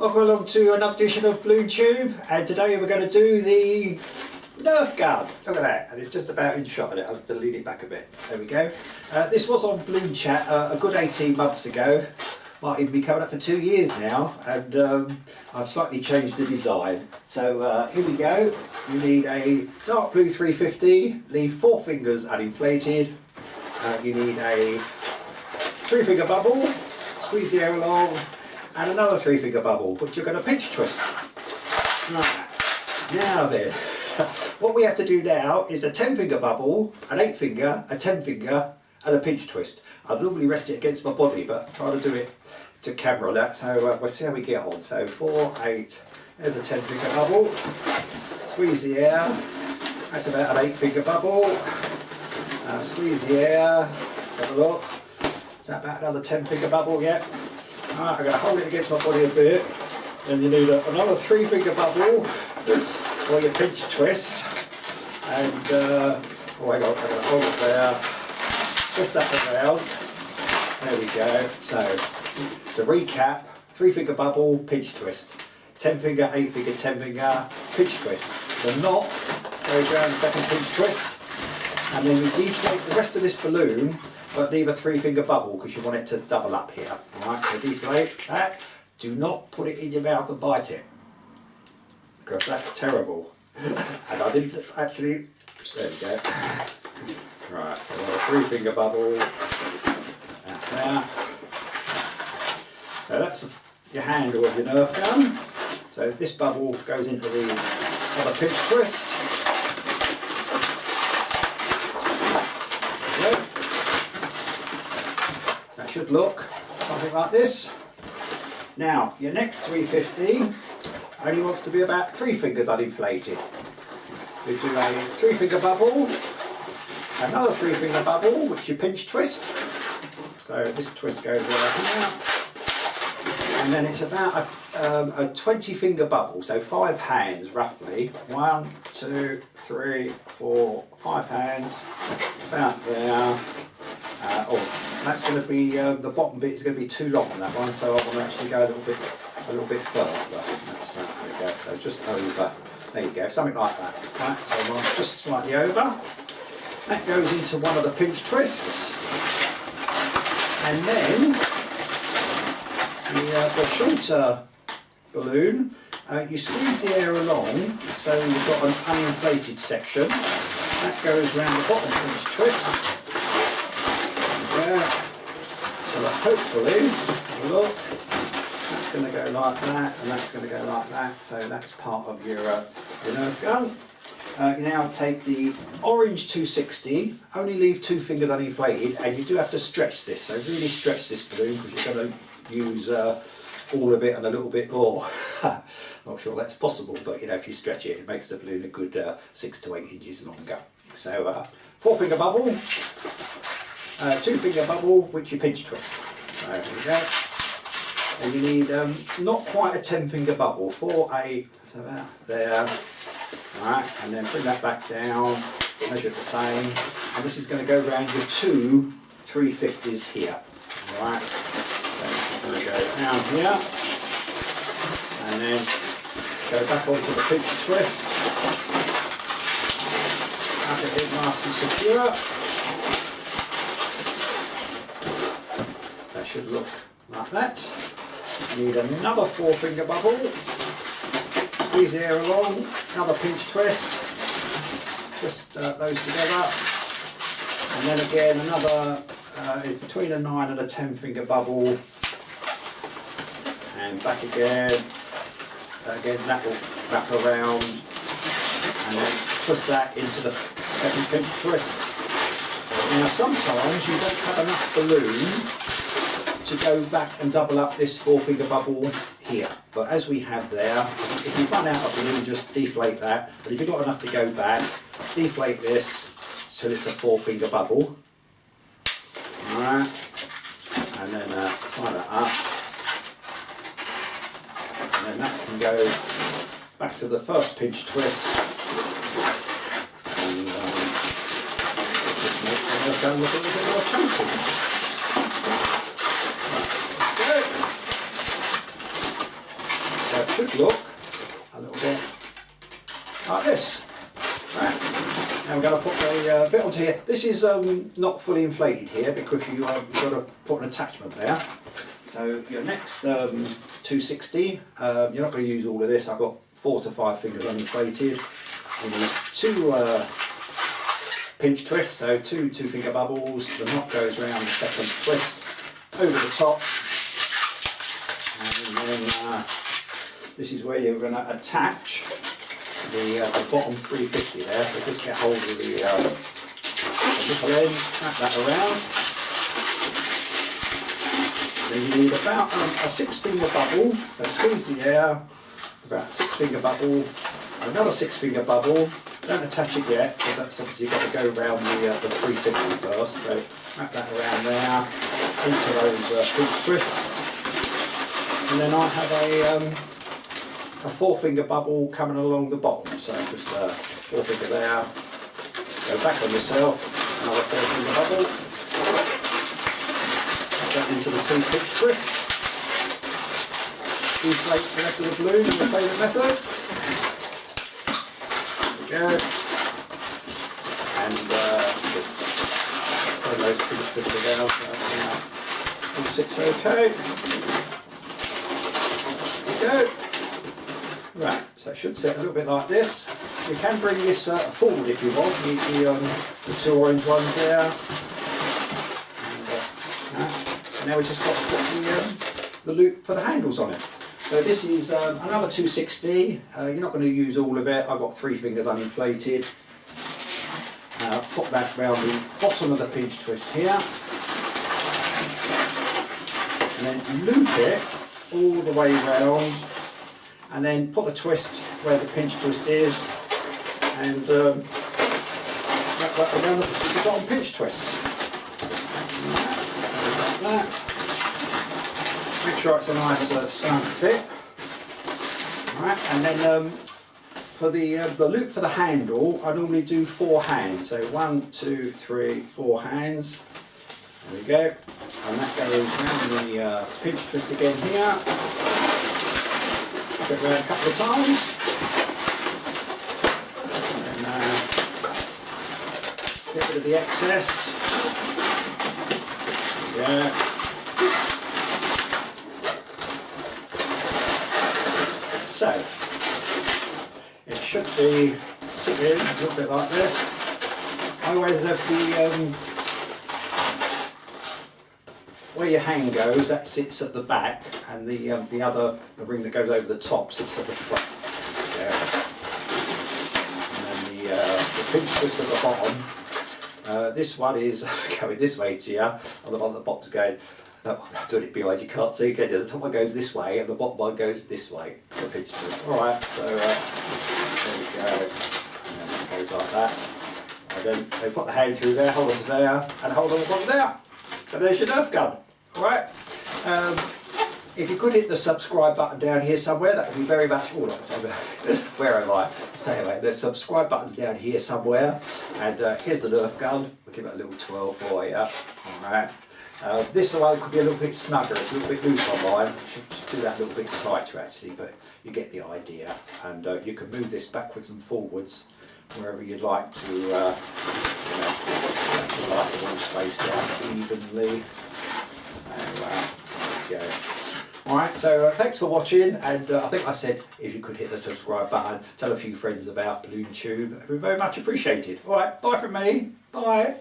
Welcome along to another edition of BalloonTube, and today we're going to do the Nerf gun. Look at that, and it's just about in shot of it. I'll have to lean it back a bit. There we go. This was on Balloon Chat a good 18 months ago. Might even be coming up for 2 years now, and I've slightly changed the design. So here we go. You need a dark blue 350, leave 4 fingers uninflated. You need a 3-finger bubble, squeeze the air along, and another 3-finger bubble, which you're going to pinch twist. Right. Now then, what we have to do now is a 10-finger bubble, an 8-finger, a 10-finger, and a pinch twist. I'd normally rest it against my body, but I'm trying to do it to camera that, so we'll see how we get on. So 4, 8, there's a 10-finger bubble, squeeze the air, that's about an 8-finger bubble, squeeze the air, let's have a look, is that about another 10-finger bubble yet? Right, I'm going to hold it against my body a bit, then you need another 3-finger bubble or your pinch twist, and oh hang on, I'm going to hold it there, twist that around, there we go. So to recap, 3-finger bubble, pinch twist, 10-finger, 8-finger, 10-finger, pinch twist. The knot goes around the second pinch twist, and then you deflate the rest of this balloon, but leave a 3-finger bubble because you want it to double up here. Alright, so deflate that. Do not put it in your mouth and bite it, because that's terrible. And I didn't actually, there we go. Right, so a 3-finger bubble, there. So that's your handle of your Nerf gun. So this bubble goes into the other pinch twist. There we go. That should look something like this. Now, your next 350 only wants to be about 3 fingers uninflated. We do a 3-finger bubble, another 3-finger bubble, which you pinch twist. So this twist goes right here. And then it's about a 20-finger bubble, so 5 hands roughly. 1, 2, 3, 4, 5 hands, about there. Oh, that's going to be the bottom bit is going to be too long on that one, so I want to actually go a little bit further. That's there we go. So just over. There you go, something like that. Right, so I'm just slightly over. That goes into one of the pinch twists, and then the shorter balloon, you squeeze the air along, so you've got an uninflated section. That goes around the bottom pinch twist. There. So that hopefully, look, that's going to go like that, and that's going to go like that. So that's part of your Nerf gun. You now take the orange 260, only leave 2 fingers uninflated, and you do have to stretch this. So really stretch this balloon, because you're going to use all of it and a little bit more. Not sure that's possible, but you know, if you stretch it, it makes the balloon a good 6 to 8 inches longer. So 4-finger bubble, 2-finger bubble, which you pinch twist. So there we go. And you need not quite a 10-finger bubble, 4, 8, so about there. Alright, and then bring that back down, measure it the same, and this is going to go around your 2 350s here. Alright, so I'm going to go down here, and then go back onto the pinch twist, have it in nice and secure. That should look like that. You need another 4-finger bubble. Squeeze the air along, another pinch twist, twist those together, and then again another between a 9 and a 10-finger bubble, and back again, that will wrap around, and then twist that into the second pinch twist. Now sometimes you don't have enough balloon to go back and double up this 4-finger bubble here, but as we have there, if you run out of balloon, just deflate that, but if you've got enough to go back, deflate this till it's a 4-finger bubble. Alright, and then tie that up, and then that can go back to the first pinch twist, and just make the Nerf gun look a little bit more chunky. should look a little bit like this. Right. Now we're going to put the bit onto here. This is not fully inflated here because you've got to put an attachment there. So your next 260, you're not going to use all of this. I've got 4 to 5 fingers uninflated. We need 2 pinch twists, so 2 2-finger bubbles. The knot goes around the second twist over the top, and then this is where you're going to attach the bottom 350 there. So just get hold of the little end, wrap that around. Then you need about a 6-finger bubble. So squeeze the air, about a 6-finger bubble, another 6-finger bubble. Don't attach it yet because that's obviously got to go around the 350 first. So wrap that around there, into those pinch twists. And then I have a 4-finger bubble coming along the bottom. So just 4-finger there, go back on yourself, another 4-finger bubble. Put that into the 2 pinch twists. Deflate the rest of the balloon in the favourite method. There we go. And just put those pinch twists down so all sits okay. There we go. Right, so it should sit a little bit like this. You can bring this forward if you want, the 2 orange ones there. And now we just got to put the loop for the handles on it. So this is another 260. You're not going to use all of it. I've got 3 fingers uninflated. Put that round the bottom of the pinch twist here. And then loop it all the way round. And then put the twist where the pinch twist is. And wrap that around the bottom pinch twist. Like that. Make sure it's a nice sound fit. Alright, and then for the loop for the handle, I normally do 4 hands. So 1, 2, 3, 4 hands. There we go. And that goes around the pinch twist again here. Put it around a couple of times. And get rid of the excess. Yeah. So, it should be sitting a little bit like this. I always have the, where your hand goes, that sits at the back, and the ring that goes over the top sits at the front. Yeah. And then the pinch twist at the bottom, this one is going this way to you, and the one at the bottom's going. I've done it behind, you can't see, can you? The top one goes this way and the bottom one goes this way. The pinch twist. Alright, so there we go. And then it goes like that. And then they put the hand through there, hold on to there, and hold on the bottom there. So there's your Nerf gun. Alright. If you could hit the subscribe button down here somewhere, that would be very much. Oh, where am I? Anyway, the subscribe button's down here somewhere. And here's the Nerf gun. We'll give it a little 12 for you. Alright. This one could be a little bit snugger, it's a little bit loose on mine. I should do that a little bit tighter actually, but you get the idea. And you can move this backwards and forwards wherever you'd like to, like it all spaced out evenly. So there we go. Alright, so thanks for watching, and I think I said if you could hit the subscribe button, tell a few friends about BalloonTube, it would be very much appreciated. Alright, bye from me, bye.